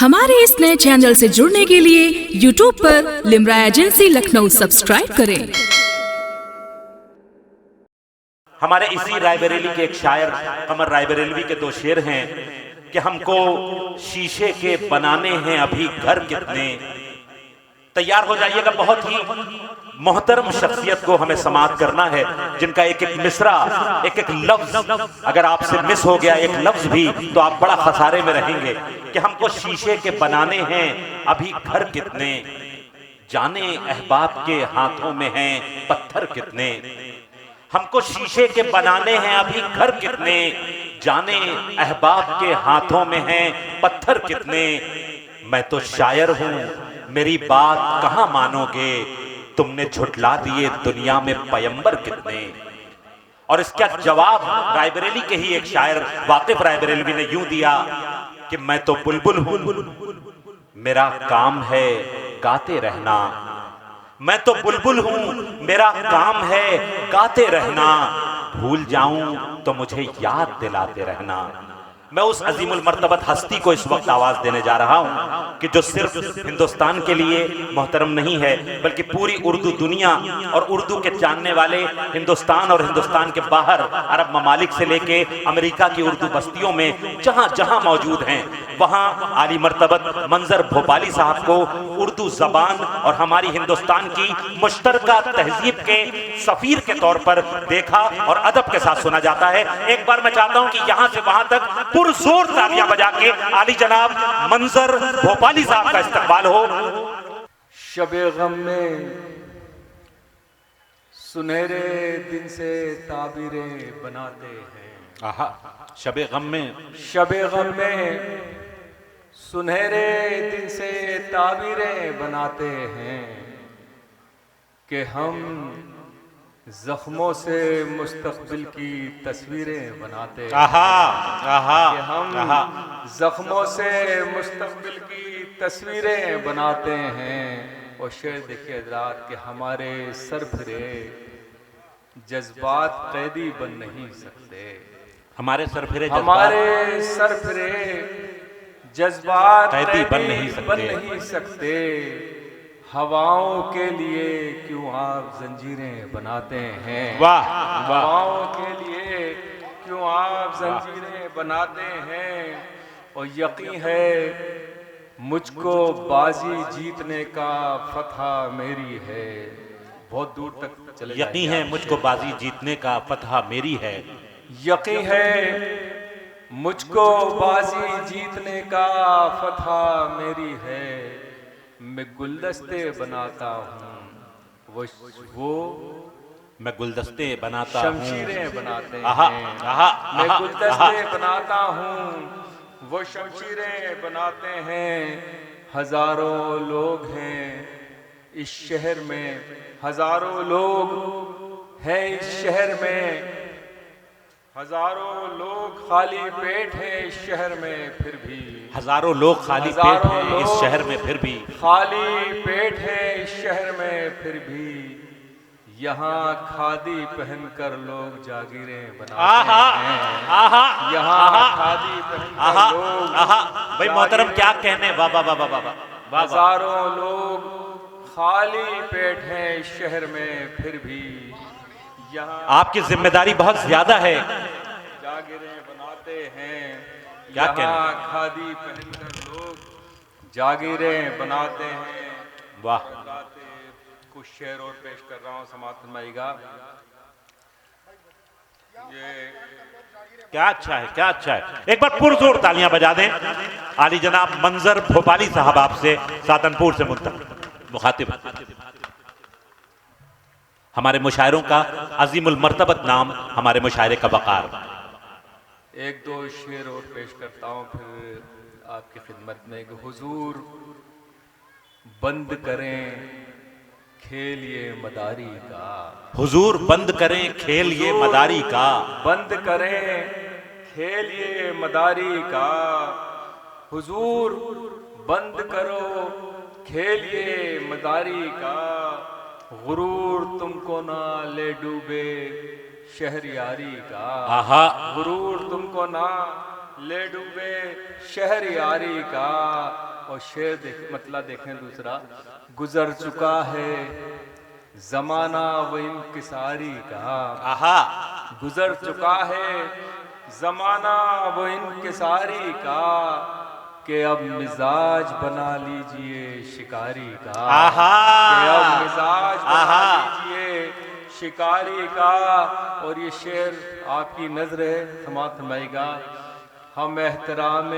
हमारे इस नए चैनल से जुड़ने के लिए YouTube पर लिम्रा एजेंसी लखनऊ सब्सक्राइब करें। हमारे इसी रायबरेली के एक शायर कमर रायबरेलवी के दो शेर हैं कि हमको शीशे के बनाने हैं अभी घर कितने। तैयार हो जाइएगा, बहुत ही मोहतरम शख्सियत को हमें समाअत करना है, जिनका एक एक मिसरा, एक एक लफ्ज अगर आपसे मिस हो गया एक लफ्ज भी तो आप बड़ा खसारे में रहेंगे। कि हमको शीशे के बनाने हैं अभी घर कितने, जाने अहबाब के हाथों में हैं पत्थर कितने। हमको शीशे के बनाने हैं अभी घर कितने, जाने अहबाब के हाथों में हैं पत्थर कितने। मैं तो शायर हूं, मेरी बात कहां मानोगे, तुमने झुठला दिए दुनिया में पैगंबर कितने। और इसका जवाब रायबरेली के ही एक शायर वाकिफ रायबरेलवी ने यूं दिया कि मैं तो बुलबुल हूं, मेरा काम है गाते रहना। मैं तो बुलबुल हूं, मेरा काम है गाते रहना। भूल जाऊं तो मुझे याद दिलाते रहना। मैं उस अजीमुल मर्तबत हस्ती को इस वक्त आवाज देने जा रहा हूं कि जो सिर्फ हिंदुस्तान के लिए मोहतरम नहीं है बल्कि पूरी उर्दू दुनिया और उर्दू के जानने वाले हिंदुस्तान और हिंदुस्तान के बाहर अरब ममालिक से लेके अमेरिका की उर्दू बस्तियों में जहां जहां मौजूद हैं वहां आली मर्तबत मंजर भोपाली साहब को उर्दू जबान और हमारी हिंदुस्तान की मुश्तरका तहजीब के सफीर के तौर पर देखा और अदब के साथ सुना जाता है। एक बार मैं चाहता हूं कि यहां से वहां तक पुरजोर तालियां बजा के आली जनाब मंजर भोपाली साहब का इस्तकबाल हो। शबे गम में सुनहरे दिन से ताबीरें बनाते हैं। आहा, शबे गम में, शबे गम में सुनहरे दिन से ताबीरें बनाते हैं कि हम जख्मों से मुस्तकबिल की तस्वीरें बनाते हैं। कि हम जख्मों से मुस्तकबिल की तस्वीरें बनाते हैं। और शेर देखिए हज़रात कि हमारे सरफिरे जज्बात कैदी बन नहीं सकते। हमारे सरफिरे जज्बात कैदी बन नहीं सकते। हवाओं के लिए क्यों आप जंजीरें बनाते हैं। वाह, हवाओं के लिए क्यों आप जंजीरें बनाते हैं। और यकीन है मुझको बाजी जीतने का फतह मेरी है। बहुत दूर तक चले जाएंगे। यकीन है मुझको बाजी जीतने का फतह मेरी है। यकीन है मुझको बाजी जीतने का फतह मेरी है। मैं गुलदस्ते बनाता हूँ वो मैं गुलदस्ते बनाता हूँ, शमशीरें बनाते आहा, हैं। आहा, मैं आहा, गुलदस्ते बनाता हूँ वो शमशीरें बनाते हैं। हजारों लोग हैं इस शहर में, हजारों लोग हैं इस शहर में। हजारों लोग खाली पेट है इस शहर में फिर भी। हजारों लोग खाली पेट हैं इस शहर में फिर भी। खाली पेट है इस शहर में फिर भी। यहाँ खादी पहनकर लोग जागीरें बनाते हैं। यहाँ खादी पहनकर लोग भाई मोहतरम क्या कहने। वाह वाह वाह वाह वाह। हजारों लोग खाली पेट है इस शहर में फिर भी। यहाँ आपकी जिम्मेदारी बहुत ज्यादा है। जागीरें बनाते हैं। क्या यहाँ खादी पहनकर लोग जागीरें बनाते हैं। वाह। कुछ शेर और पेश कर रहा हूँ, समाअत फरमाइएगा। ये क्या अच्छा है, क्या अच्छा है। एक बार पुरजोर तालियां बजा दें। आली जनाब मंजर भोपाली साहब आपसे सातनपुर से मुखातिब। हमारे मुशायरों का अजीमुल मर्तबत नाम, हमारे मुशायरे का वकार। एक दो शेर और पेश करता हूँ फिर आपकी खिदमत में। कि हुजूर बंद करें खेल ये मदारी का। हुजूर बंद करें खेल ये मदारी का। बंद करें खेल ये मदारी का। हुजूर बंद करो खेल ये मदारी का। गुरूर तुमको ना ले डूबे शहरियारी का। गुरूर तुमको ना ले डूबे शहरियारी का। और शेर मतलब देखें दूसरा, गुजर चुका है जमाना वो इंकिसारी का, आहा, गुजर चुका है जमाना वो इंकिसारी का, कि अब मिजाज बना लीजिए शिकारी का, आहा, कि अब मिजाज बना आहा, लीजिए शिकारी का। और ये शेर आपकी नजर है, समात फरमाइएगा। हम एहतराम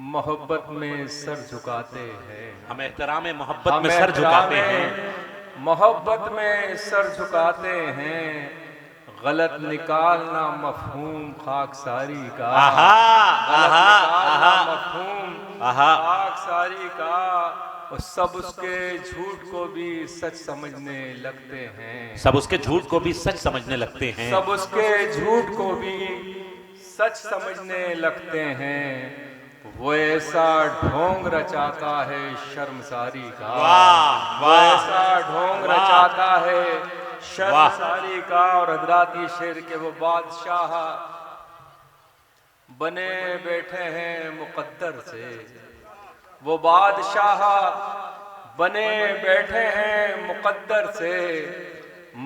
मोहब्बत में सर झुकाते हैं, हम एहतराम मोहब्बत में सर झुकाते हैं, मोहब्बत में सर झुकाते हैं, गलत निकालना मफहूम खाकसारी का, आहा, गलत आहा, निकालना आहा, मफहूम आहा, खाकसारी का। और सब उसके झूठ को भी सच समझने लगते हैं, सब उसके झूठ को भी सच समझने लगते हैं, सब उसके झूठ को भी सच समझने लगते हैं। वो ऐसा ढोंग रचाता है शर्मसारी का, वाह, वो वाह, ऐसा ढोंग वाह, रचाता है शर्मसारी का। और हजरात ये शेर के वो बादशाह बने बैठे हैं मुकद्दर से, वो बादशाह बने बैठे हैं मुकद्दर से,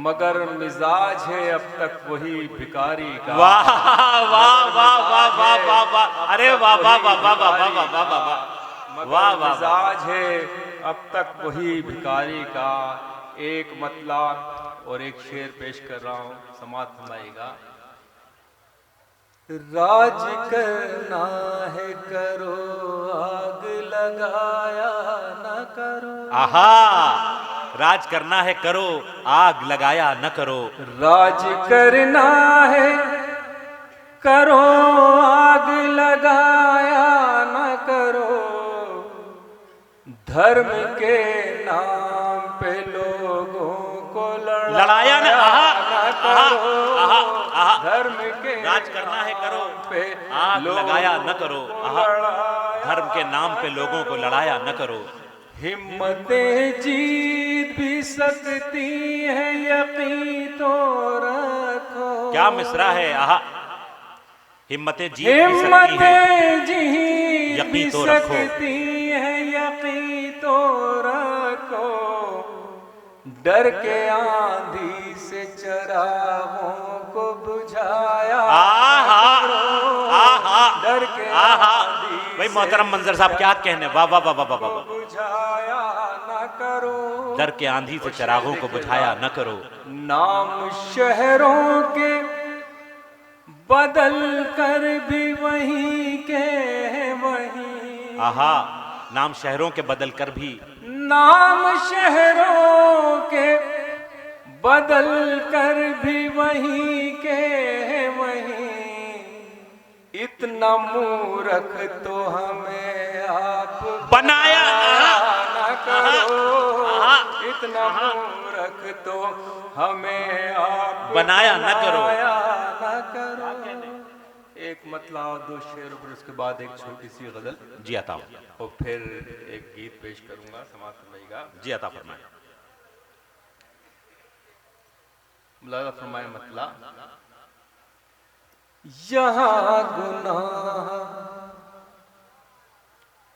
मगर मिजाज है अब तक वही भिखारी का। वाह वाह वाह वाह वाह वाह वाह, अरे वाह वाह वाह वाह वाह वाह वाह वाह वाह, मगर मिजाज है अब तक वही भिखारी का। एक मतलब और एक शेर पेश कर रहा हूं, समात फरमाइएगा। राज करना है करो, आग लगाया न करो, आहा, राज करना है करो, आग लगाया न करो, राज करना है करो, आग लगाया न करो, धर्म के नाम पे लोगों को लड़ाया न, आहा, आहा, आहा, आहा, धर्म के राज करना है करो, पे आग लगाया न करो, आहा, धर्म के नाम पे लोगों को लड़ाया न करो। हिम्मतें जीत भी सकती है यकीन तो रखो, क्या मिसरा है, आहा, हिम्मतें जीत भी सकती हैं, हिम्मतें जीत यकीन भी तो रखो, सकती है यकीन तो रखो, डर के आंधी से चरागों को बुझाया, आहा, आहा, डर के आहा, आंधी भाई मोहतरम मंजर साहब क्या कहने, वाह वाह वाह वाह वाह वाह, बुझाया न करो, डर के आंधी से चरागों को बुझाया न करो। नाम शहरों के बदल कर भी वहीं के वहीं, आहा, नाम शहरों के बदल कर भी, नाम शहरों के बदल कर भी वहीं के वहीं, इतना मूर्ख तो हमें आप बनाया न करो, इतना मूर्ख तो हमें आप बनाया न करो। न करो। एक मतलब और दो शेर, फिर उसके बाद एक छोटी सी गजल जी अता और फिर एक गीत पेश करूंगा, समाप्त फरमाइएगा। जी अता फरमाए। मुलाजा फरमाए मतलब, यहाँ गुनाह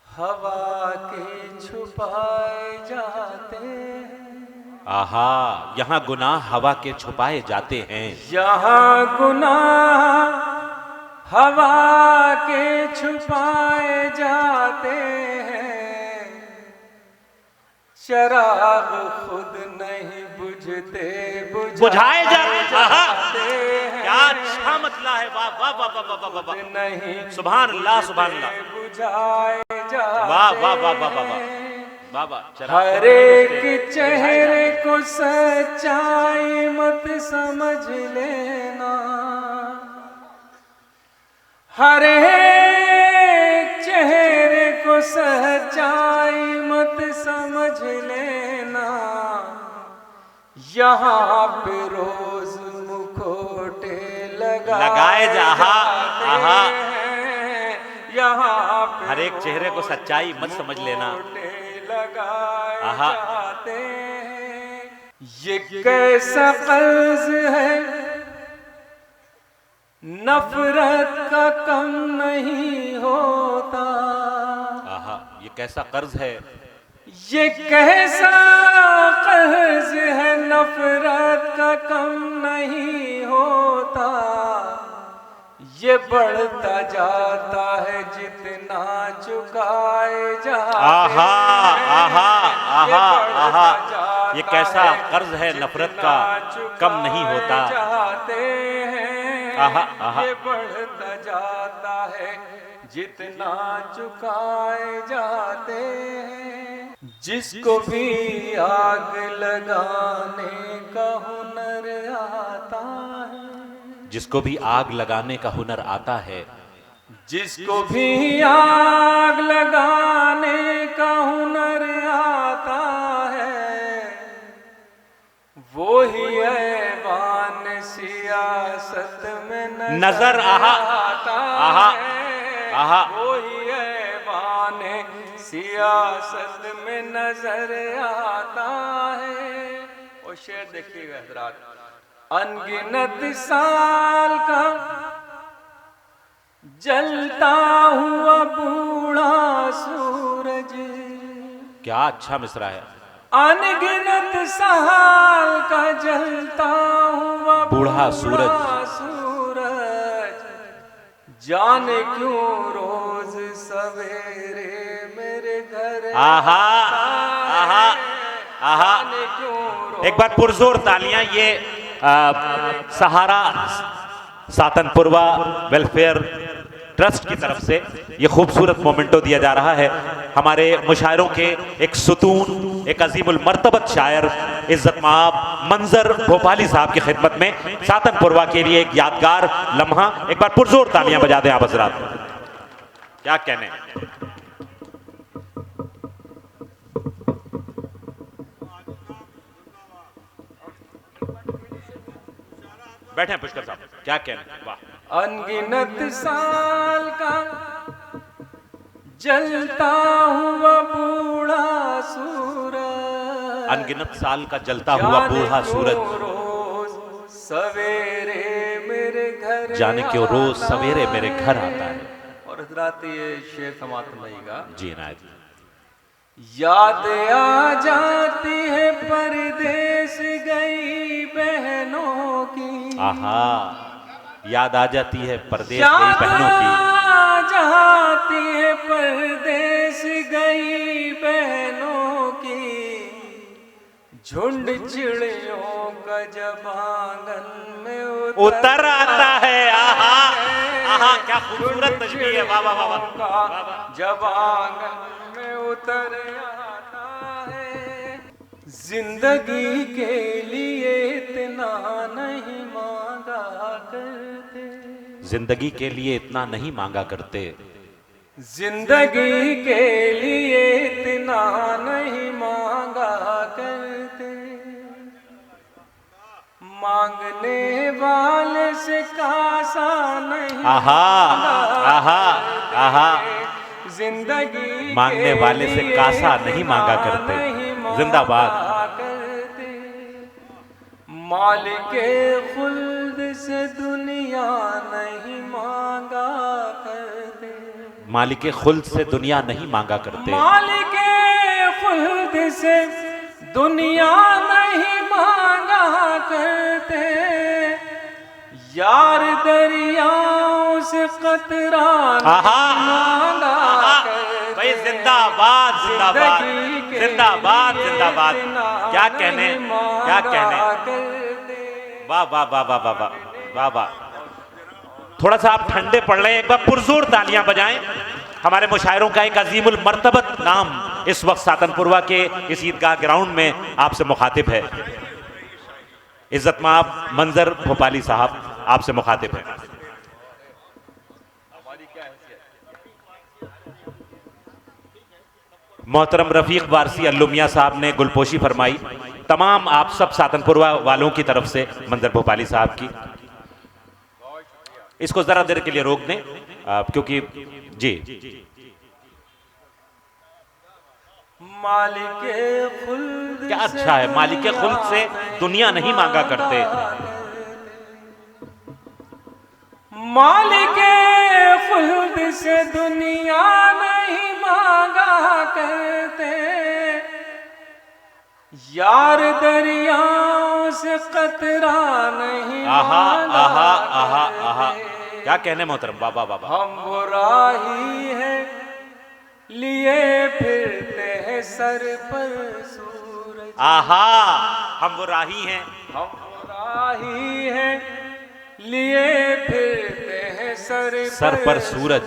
हवा के छुपाए जाते हैं, आहा, यहाँ गुनाह हवा के छुपाए जाते हैं, यहाँ गुनाह हवा के छुपाए जाते हैं, चराग खुद नहीं बुझते बुझाए जाते हैं, क्या अच्छा मतला है, वाह वाह वाह वाह वाह वाह, नहीं सुभान अल्लाह सुभान अल्लाह, बुझाए जाते, वाह वाह वाह वाह वाह बाबा। हर एक चेहरे को सच्चाई मत समझ लेना, हर एक चेहरे को सच्चाई मत समझ लेना, यहाँ पे रोज मुखोटे लगाए जा, आहा, यहाँ पे हर एक चेहरे को सच्चाई मत समझ लेना, लगाए आहा, जाते हैं। ये कैसा कर्ज है नफरत का कम नहीं होता, आहा, ये कैसा कर्ज है, ये कैसा कर्ज है, नफरत का कम नहीं होता, ये बढ़ता जाता है जितना चुकाए जाते आहा आहा आहा आहा, ये कैसा है, कर्ज है, नफरत का कम नहीं होता, जाते हैं, आहा आहा, ये बढ़ता जाता है जितना चुकाए जाते हैं। जिसको भी आग लगाने का हुनर आता है, जिसको भी आग लगाने का हुनर आता है, जिसको भी आग लगाने का हुनर आता है, वो ही ऐवान सियासत में नजर आहा आहा आहा, वो ही ऐवान सियासत में नजर आता है। और शेर देखिएगा हजरात, अनगिनत साल का जलता हुआ बूढ़ा सूरज, क्या अच्छा मिसरा है, अनगिनत साल का जलता हुआ बूढ़ा सूरज, जाने क्यों रोज सवेरे मेरे घर आहा आहा आहा, एक बार पुरजोर तालियां ये सहारा सातनपुरवा वेलफेयर ट्रस्ट की तरफ से ये खूबसूरत मोमेंटो दिया जा रहा है हमारे मुशायरों के एक सुतून, एक अजीमुल मर्तबत शायर इज्जत माब मंजर भोपाली साहब की खिदमत में सातनपुरवा के लिए एक यादगार लम्हा। एक बार पुरजोर तालियां बजा दें आप हजरात, क्या कहने। बैठे पुष्कर साहब, क्या कहने, वाह। अनगिनत साल का जलता हुआ बूढ़ा सूरज, अनगिनत साल का जलता हुआ बूढ़ा सूरज, सवेरे मेरे घर जाने क्यों रोज सवेरे मेरे घर आता है। और हजरात ये शेर समाप्त रहेगा। जी नायक, याद आ जाती है परदेश गई बहनों की, आहा, याद आ जाती है परदेश गई बहनों की, जाती है परदेश गई बहनों की, झुंड चिड़ियों का जब आंगन में उतर आता है। आहा आहा, क्या खूबसूरत तस्वीर है, वाह वाह वाह, जब आंगन में उतर आता है। जिंदगी के लिए इतना नहीं मांगा करते, जिंदगी के लिए इतना नहीं मांगा करते, जिंदगी के लिए इतना नहीं मांगा करते, मांगने वाले से कासा नहीं आहा आहा आहा, जिंदगी मांगने वाले से कासा नहीं मांगा करते, जिंदाबाद। मालिके खुल्द से दुनिया नहीं मांगा करते, मालिके खुल्द से दुनिया नहीं मांगा करते, मालिके खुल्द से दुनिया नहीं मांगा करते, यार दरियाओं से कतरा मांगा करते। भाई जिंदाबाद जिंदाबाद जिंदाबाद जिंदाबाद, क्या कहने, क्या कहने, वाह वाह वाह वाह वाह वाह वाह वाह। थोड़ा सा आप ठंडे पड़ रहे हैं, एक बार पुरजोर तालियां बजाएं। हमारे मुशायरों का एक अजीमुल मर्तबत नाम इस वक्त सातनपुरवा के इस ईदगाह ग्राउंड में आपसे मुखातिब है। इज्जत माब मंजर भोपाली साहब आपसे मुखातिब है। मोहतरम रफीक वारसी अल्लुमिया साहब ने गुलपोशी फरमाई। तमाम आप सब सातनपुरवा वालों की तरफ से मंजर भोपाली साहब की, इसको जरा देर के लिए रोक दें क्योंकि जी मालिके खुल्द क्या अच्छा है, मालिके खुल्द से दुनिया नहीं मांगा करते, मालिके खुल्द से दुनिया नहीं मांगा करते, यार दरियाओं से कतरा नहीं आहा मांगा आहा आहा आहा, करते। क्या कहने मोहतरम, बाबा बाबा। हम वो राही हैं लिए फिरते हैं सर पर सूरज। आहा, हम वो राही हैं, हम वो राही हैं लिए फिरते हैं सर पर सूरज।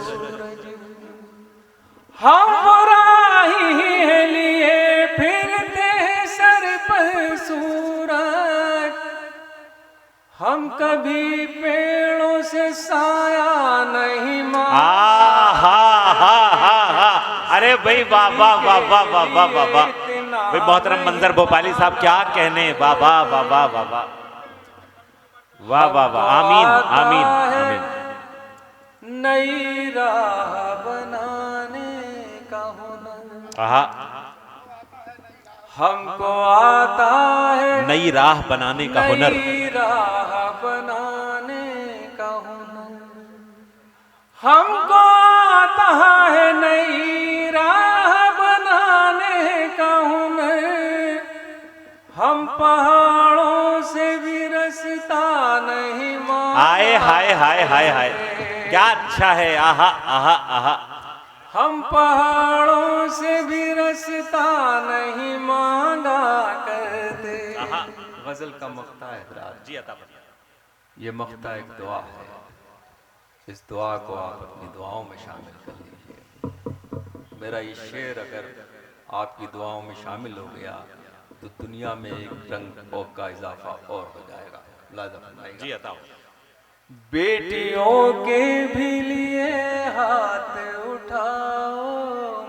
हम वो राही हैं लिए फिरते हैं सर पर सूरज। हम कभी पेड़ों से साया नहीं आहा हा हा हा, अरे भाई बाबा बाबा बाबा बाबा, भाई मोहतरम मंजर भोपाली साहब क्या कहने, बाबा बाबा बाबा, वाह वाह वाह, आमीन आमीन आमीन। नई राह बनाने का हुनर आहा, हमको आता है, नई राह बनाने का हुनर, नई राह बनाने का हुनर हमको आता है, नई राह बनाने का हुनर। हम पहाड़ों से भी रास्ता नहीं मांगते। आए हाय हाय हाय हाय, क्या अच्छा है, आहा आहा आहा। हम पहाड़ों से भी रास्ता नहीं मांगा करते। आहा, गजल का मक्ता है हजरात जी, अता फरमाइए। ये मक्ता एक दुआ है, इस दुआ को आप अपनी दुआओं में शामिल कर लीजिए। मेरा ये शेर अगर आपकी दुआओं में शामिल हो गया तो दुनिया में एक रंग और का इजाफा और हो जाएगा। जी, अता। बेटियों के भी लिए हाथ उठाओ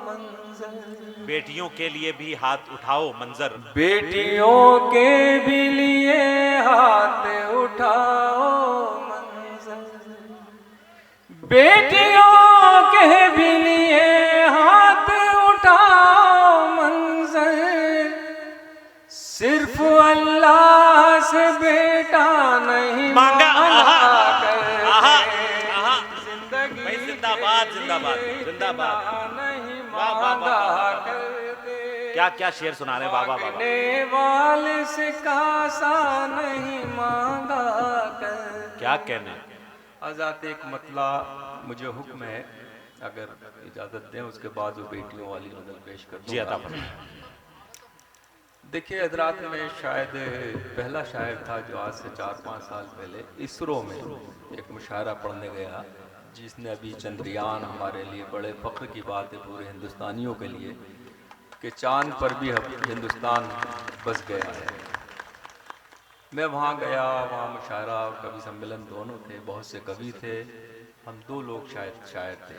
मंजर, बेटियों के लिए भी हाथ उठाओ मंजर, बेटियों के भी लिए हाथ उठाओ मंजर, बेटियों के भी लिए हाथ उठाओ मंजर। सिर्फ अल्लाह से बेटा नहीं मांगा। आहा करते। आहा आहा, जिंदगी भाई जिंदाबाद जिंदाबाद जिंदाबाद, नहीं वाह वाह वाह मांगा वाह, करते। क्या क्या शेर सुना रहे बाबा बाबा। मांगने वाले से कासा नहीं मांगा कर। क्या कहने। आजाद एक मतला मुझे हुक्म है, अगर इजाजत दें उसके बाद वो बेटियों वाली नजर पेश कर जी, अता दूंगा। फरमाइए। देखिए हजरात, में शायद पहला शायर था जो आज से 4-5 साल पहले इसरो में एक मुशायरा पढ़ने गया, जिसने अभी चंद्रयान, हमारे लिए बड़े फ़ख्र की बात है पूरे हिंदुस्तानियों के लिए कि चांद पर भी हिंदुस्तान बस गया है। मैं वहाँ गया, वहाँ मुशायरा और कवि सम्मेलन दोनों थे, बहुत से कवि थे, हम 2 लोग शायद शायर थे।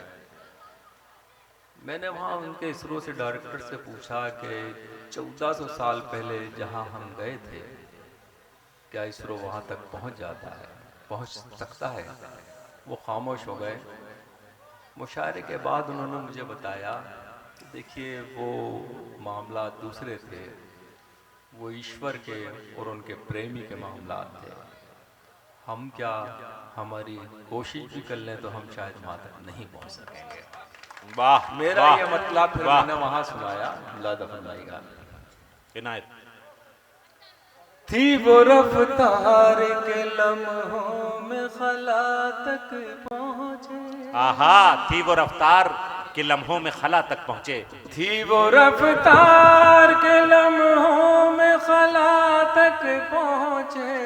मैंने वहाँ उनके इसरो से डायरेक्टर से पूछा कि 1400 साल पहले जहाँ हम गए थे, क्या इसरो वहाँ तक पहुँच जाता है, पहुँच सकता है? वो खामोश हो गए। मुशायरे के बाद उन्होंने मुझे बताया कि देखिए वो मामला दूसरे थे, वो ईश्वर के और उनके प्रेमी के मामला थे। हम क्या हमारी कोशिश भी कर लें तो हम शायद वहाँ तक नहीं पहुँच सकेंगे। वाह, मेरा वाह, ये मतलब फिर वाह। मैंने वहां सुनाया। फरमाएगा इनायत। थी वो रफ्तार के लम्हों में खला तक पहुंचे। आहा, थी वो रफ्तार के लम्हों में खला तक पहुंचे। थी वो रफ्तार के लम्हों में खला तक पहुंचे।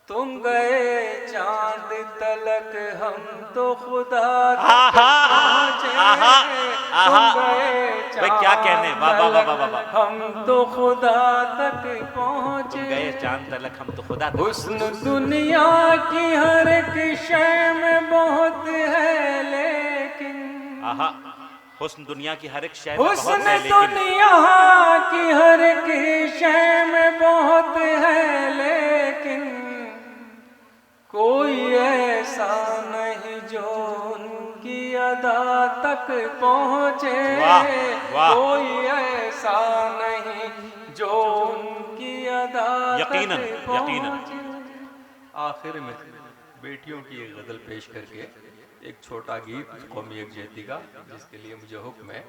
तुम गए चांद तलक, हम तो खुदा तक पहुंचे। तुम गए भाई क्या कहने, बाबा बाबा बाबा, हम तो खुदा तक पहुंचे। गए चांद तलक, हम तो खुदा तक। हुस्न दुनिया की हर एक शय में बहुत है लेकिन, आहा, हुस्न दुनिया की हर एक शय में बहुत हुस्न है लेकिन, दुनिया की हर एक शय में बहुत है लेकिन, कोई ऐसा नहीं जो उनकी अदा तक पहुँचे। वाह, वाह। कोई ऐसा नहीं जो उनकी अदा यकीनन, तक पहुँचे। यकीनन। आखिर में बेटियों की एक गजल पेश करके एक छोटा गीत कौमी यकजहती का, जिसके लिए मुझे हुक्म है,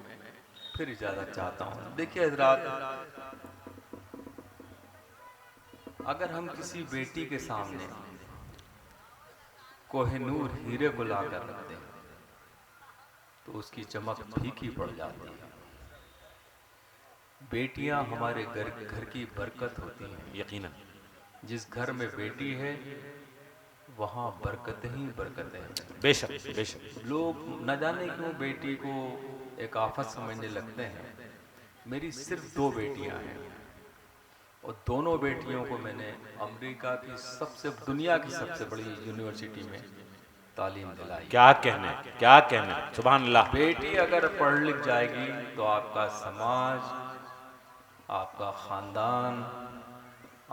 फिर इजाजत चाहता हूँ। देखिए हजरात, अगर हम किसी बेटी के सामने कोहिनूर हीरे को लाकर रख दें तो उसकी चमक फीकी पड़ जाती है। बेटियां हमारे घर की बरकत होती हैं। यकीनन जिस घर में बेटी है वहाँ बरकतें ही बरकतें हैं। बेशक बेशक। लोग न जाने क्यों बेटी को एक आफत समझने लगते हैं। मेरी सिर्फ 2 बेटियां हैं और दोनों बेटियों को मैंने अमेरिका की दुनिया की सबसे बड़ी यूनिवर्सिटी में तालीम दिलाई। क्या कहने, क्या कहने, सुभान अल्लाह। बेटी अगर पढ़ लिख जाएगी तो आपका समाज, आपका खानदान,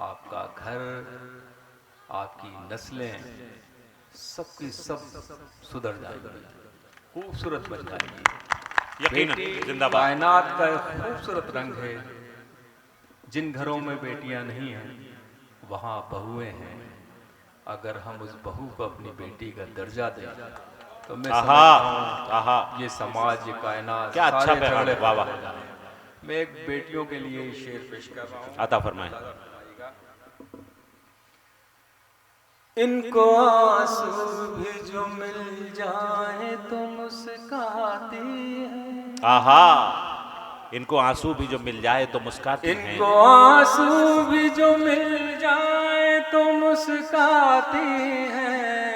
आपका घर, आपकी नस्लें सबकी सब सुधर जाएगी, खूबसूरत बन जाएगी। यकीनन, बेटी जिंदाबाद। कायनात का एक खूबसूरत रंग है। जिन घरों में बेटियां नहीं हैं वहाँ बहुएं हैं। अगर हम उस बहू को अपनी बेटी का दर्जा दें तो मैं समझता हूं ये समाज, ये कायनात क्या अच्छा सारे पैगाम है। झगड़े वाह वाह। खत्म हो जाएं। मैं एक बेटियों के लिए शेर पेश कर रहा हूँ। अता फरमाएं। इनको आंसू भी जो मिल जाए तो मुस्काती है। आहा, इनको आंसू भी जो मिल जाए तो मुस्काती हैं। इनको आंसू भी जो मिल जाए तो मुस्काती हैं।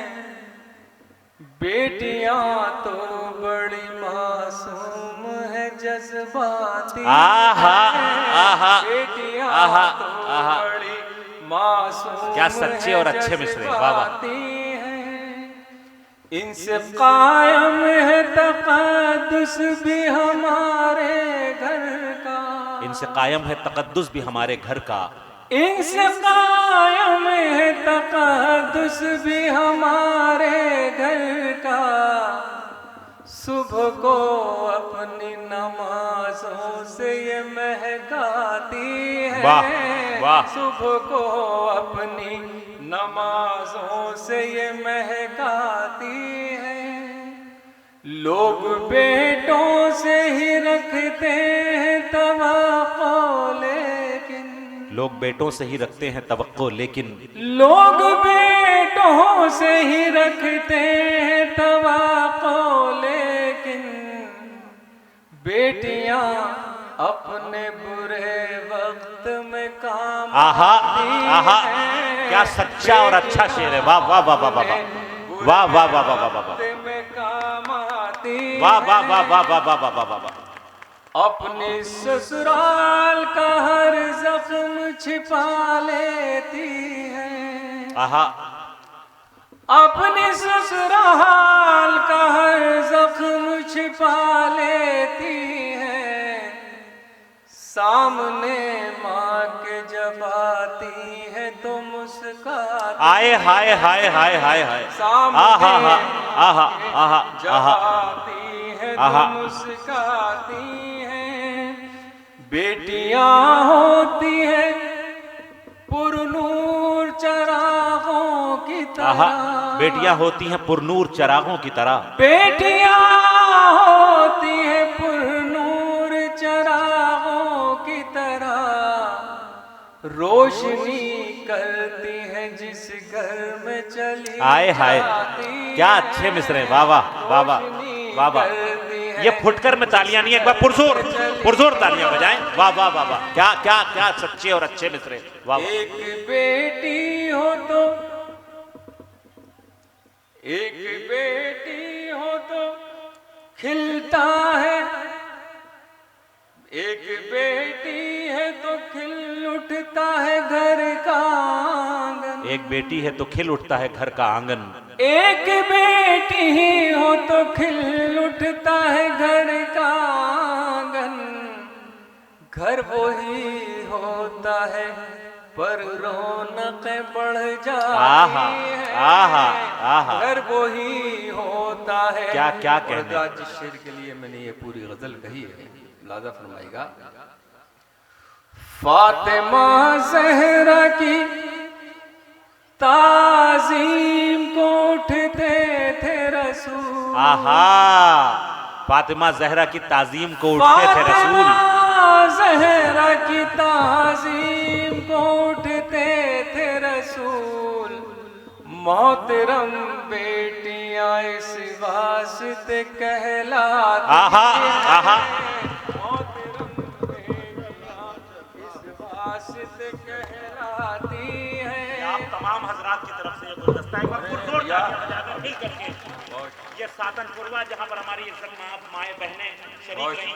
बेटियां तो बड़ी मासूम है, जज्बाती आहा, आहा, बेटियां आहा, तो आहा। बड़ी मासूम क्या सच्चे और अच्छे मिसरे, वाह वाह। इनसे कायम है तक़द्दुस भी हमारे घर का। इनसे कायम है तक़द्दुस भी हमारे घर का। इनसे कायम है तक़द्दुस भी हमारे घर का। सुबह को अपनी नमाजों से ये महकाती है। वाह वाह। सुबह को अपनी नमाजों से ये महकाती है। लोग बेटों से ही रखते हैं तवक्को, लेकिन लोग बेटों से ही रखते हैं तवक्को, लेकिन लोग बेटों से ही रखते हैं तवक्को, लेकिन बेटियां अपने बुरे वक्त में काम आहा, आती आहा, हैं। क्या सच्चा और अच्छा शेर है। वाह वाह वाह वाह वाह वाह वाह वाह वाह वाह वाह वाह में काम आती वाह वाह वाह वाह वाह वाह वाह वाह वाह। अपने ससुराल का हर जख्म छिपा लेती है। आहा, अपने ससुराल का हर जख्म छिपा लेती है। सामने माँ के जब आती है तो मुस्काती। आए हाय हाय हाय हाय हाय। सामने आहा आहा आहा जब आहा। आती है आहा। तो मुस्काती है। बेटियां होती है पुरनूर चरागों की आहा, तरह। बेटियां होती हैं पुरनूर चरागों की तरह। बेटियां होती है पुरनूर चरागों की तरह। रोशनी करती है जिस घर में चली आए हाय, जाती क्या है। अच्छे मिसरे। वाह वाह वाह वाह वाह वाह। ये फुटकर में तालियां नहीं, एक बार पुरजोर पुरजोर तालियां बजाएं। वाह वाह वाह वाह। क्या क्या क्या सच्चे और अच्छे मिसरे। वाह वाह। एक बेटी हो तो, एक बेटी हो तो खिलता है। एक बेटी है तो खिल उठता है घर का आंगन। एक बेटी है तो खिल उठता है घर का आंगन। एक बेटी हो तो खिल उठता है घर का आंगन। घर वही होता है पर रौनकें बढ़ आहा, जाती है। आहा, आहा। घर वही होता है। क्या क्या कहने। और आज जिस शेर के लिए मैंने ये पूरी गजल कही है, लाजा फरमाएगा। फातिमा ज़हरा की ताज़ीम को उठते थे रसूल। रसूल। आहा, फातिमा जहरा की ताजीम को उठते थे रसूल। फातिमा ज़हरा की ताज़ीम को उठते थे रसूल। मोहतरम बेटियां इस वास्ते कहलाती आहा, आहा। हैं। मोहतरम बेटियां इस वास्ते कहलाती हैं। आप तमाम हजरात की तरफ से ये गुलदस्ता एक बार पुरजोर तालियां बजाकर मिल करके ये सातनपुरवा जहाँ पर हमारी इज्जत माए बहनें शरीक रही,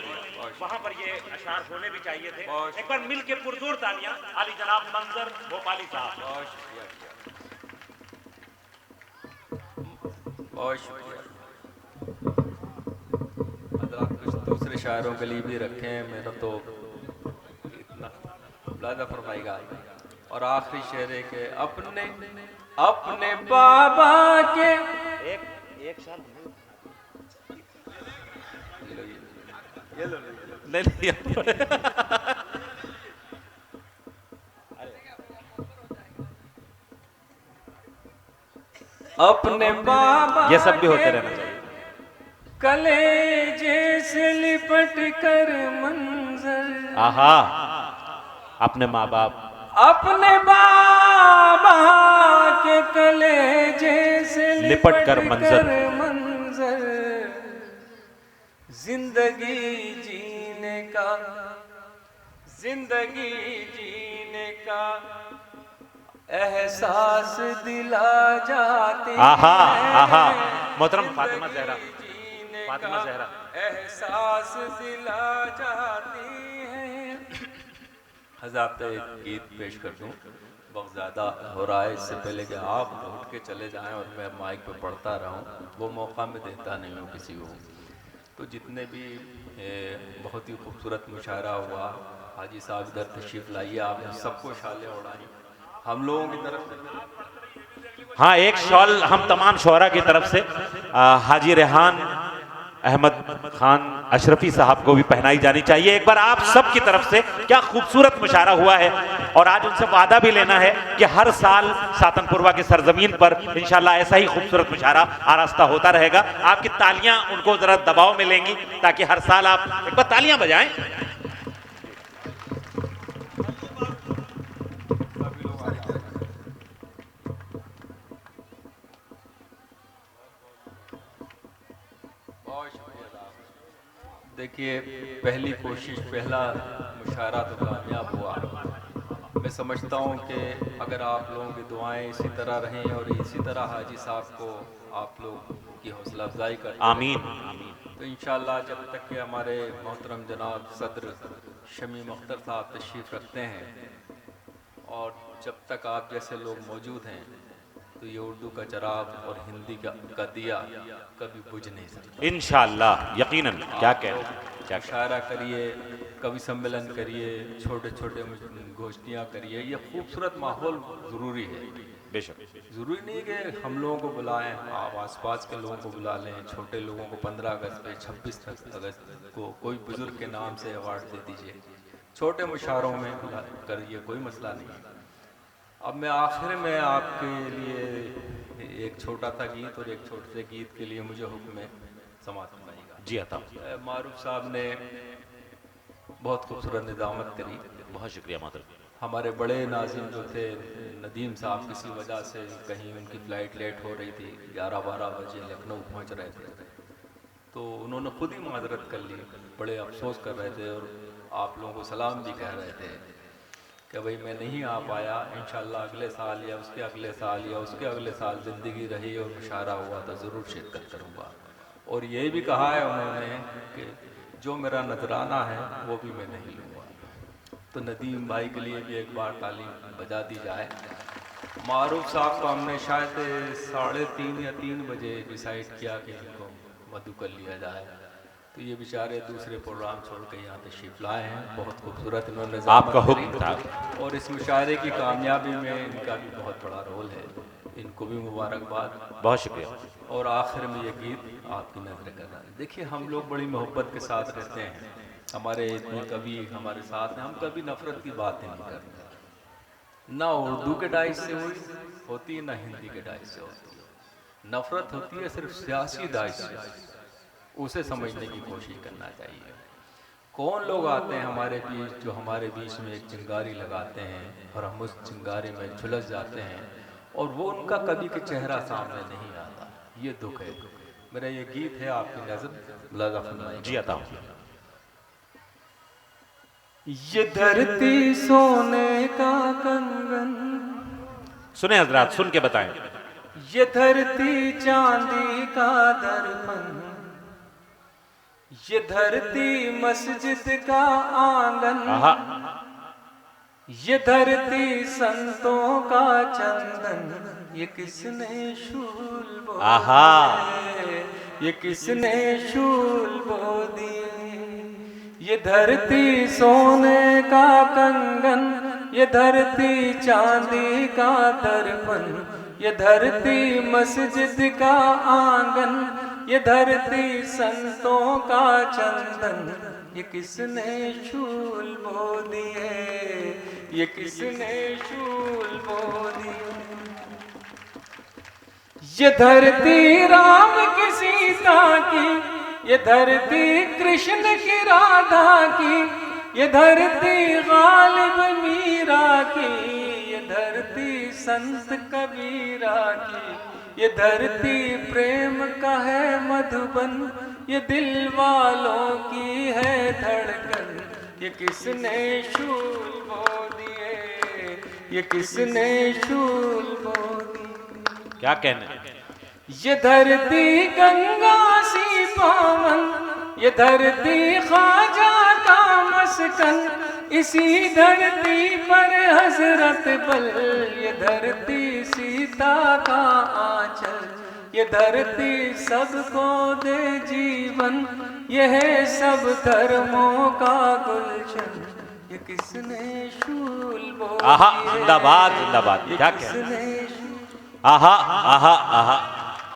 वहाँ पर ये अशार होने भी चाहिए थे। एक बार मिल के पुरजोर तालियां आली जनाब मंजर भोपाली साहब। बहुत शुक्रिया। हज़रात कुछ दूसरे शायरों के लिए भी रखे हैं, मेरा तो इतना लादा फरमाएगा। और आखिरी शेर है कि अपने बाबा के एक साल ये लो। नहीं अपने बाबा ये सब भी होते के रहना चाहिए। कलेजे से लिपट कर मंजर। आहा, अपने माँ बाप, अपने बाबा के कलेजे से लिपट कर मंजर। जिंदगी जीने का एहसास दिला जाते आहा, हैं। आहा। मोहतरम फातिमा जहरा, जीने फातिमा का जहरा। एहसास दिला जाती हैं। हज़रात एक गीत पेश कर दूं, बहुत ज़्यादा हो रहा है, इससे पहले कि आप उठ के चले जाएं और मैं माइक पे पढ़ता रहूं, वो मौका मैं देता नहीं हूं किसी को। तो जितने भी बहुत ही खूबसूरत मुशायरा हुआ, हाजी साहब इधर तशरीफ लाइए, आपने सबको शाले उड़ाई हम लोगों की तरफ से। हाँ, एक शॉल हम तमाम शोहरा की तरफ से हाजी रेहान अहमद खान अशरफी साहब को भी पहनाई जानी चाहिए। एक बार आप सब की तरफ से, क्या खूबसूरत मुशायरा हुआ है। और आज उनसे वादा भी लेना है कि हर साल सातनपुरवा की सरजमीन पर इंशाल्लाह ऐसा ही खूबसूरत मुशायरा आरास्ता होता रहेगा। आपकी तालियां उनको जरा दबाव में लेंगी ताकि हर साल आप एक बार तालियां बजाएं। देखिए, पहली कोशिश, पहला मुशायरा तो कामयाब हुआ। मैं समझता हूँ कि अगर आप लोगों की दुआएं इसी तरह रहें और इसी तरह हाजी साहब को आप लोग की हौसला अफजाई करते रहें, आमीन। तो इंशाअल्लाह जब तक कि हमारे मोहतरम जनाब सदर शमीम अख्तर साहब तशरीफ़ रखते हैं और जब तक आप जैसे लोग मौजूद हैं, तो ये उर्दू का चराग और हिंदी का दिया कभी बुझ नहीं सकता। इंशाअल्लाह, यकीनन। क्या कह शायरा करिए, कवि सम्मेलन करिए, छोटे छोटे गोष्ठियाँ करिए, ये खूबसूरत माहौल ज़रूरी है। बेशक ज़रूरी नहीं कि हम लोगों को बुलाएं, आप आसपास के लोगों को बुला लें। छोटे लोगों को 15 अगस्त पे, 26 अगस्त को कोई बुज़ुर्ग के नाम से अवार्ड दे दीजिए। छोटे मुशायरों में करिए, कोई मसला नहीं है। अब मैं आखिर में आपके लिए एक छोटा सा गीत और एक छोटे से गीत के लिए मुझे हुक्म में समाअत फरमाइएगा। जी अता। मारूफ साहब ने बहुत खूबसूरत निज़ामत करी। बहुत शुक्रिया मोहतरम। हमारे बड़े नाज़िम जो थे नदीम साहब, किसी वजह से कहीं उनकी फ़्लाइट लेट हो रही थी, 11-12 बजे लखनऊ पहुंच रहे थे, तो उन्होंने खुद ही माजरत कर ली। बड़े अफसोस कर रहे थे और आप लोगों को सलाम भी कह रहे थे कि भाई मैं नहीं आ पाया, इंशाल्लाह अगले साल या उसके अगले साल या उसके अगले साल ज़िंदगी रही और मुशायरा हुआ तो ज़रूर शिरकत करूँगा। और ये भी कहा है उन्होंने कि जो मेरा नजराना है वो भी मैं नहीं लूँगा। तो नदीम भाई के लिए भी एक बार तालीम बजा दी जाए। मारूफ साहब को हमने शायद 3:30 या 3 बजे डिसाइड किया कि इनको मधु कर लिया जाए, तो ये बेचारे दूसरे प्रोग्राम छोड़ के यहाँ तशरीफ लाए हैं। बहुत खूबसूरत इन्होंने आपका हुक्म था और इस मुशायरे की कामयाबी में इनका भी बहुत बड़ा रोल है। इनको भी मुबारकबाद। बहुत शुक्रिया। और आखिर में ये गीत आपकी नजर कर रहा है। देखिए, हम लोग बड़ी मोहब्बत के साथ रहते हैं, हमारे इतने कवि हमारे साथ हैं, हम कभी नफरत की बातें नहीं करते। ना उर्दू के डाइस से होती ना हिंदी के डाइस से होती। नफरत होती है सिर्फ सियासी दाई से, उसे समझने की कोशिश करना चाहिए। कौन लोग आते हैं हमारे बीच जो हमारे बीच में एक चिंगारी लगाते हैं और हम उस चिंगारी में झुलस जाते हैं और वो उनका कभी के चेहरा सामने नहीं आता। ये दुख है। मेरा ये गीत है आपकी नजर जी आता हूँ। ये धरती सोने का कंगन, सुने हजरात, सुन के बताएं। ये धरती चांदी का दर्पण, ये धरती मस्जिद का आंगन, आहा, ये धरती संतों का चंदन, ये किसने शूल बो आहा, दिए, ये किसने शूल बो दिए। ये धरती सोने का कंगन, ये धरती चांदी का दर्पण, ये धरती मस्जिद का आंगन, ये धरती संतों का चंदन, ये किसने शूल बो दिए, ये किसने शूल बो दिए। ये धरती राम की सीता की, ये धरती कृष्ण की राधा की, ये धरती गालिब मीरा की, ये धरती संत कबीरा की, ये धरती प्रेम का है मधुबन, ये दिल वालों की है धड़कन, ये किसने शूल बो दिए, ये किसने शूल बो दिए। क्या कहने। ये धरती गंगा सी पावन, ये धरती ख्वाजा का मस्कन, इसी धरती पर हजरत बल, ये धरती सीता का आंचल, ये धरती सबको दे जीवन, ये है सब धर्मों का गुलशन, ये किसने शूल बो आहा, दिए, जिंदाबाद जिंदाबाद। ये क्या किसने कहने। आहा आहा आहा।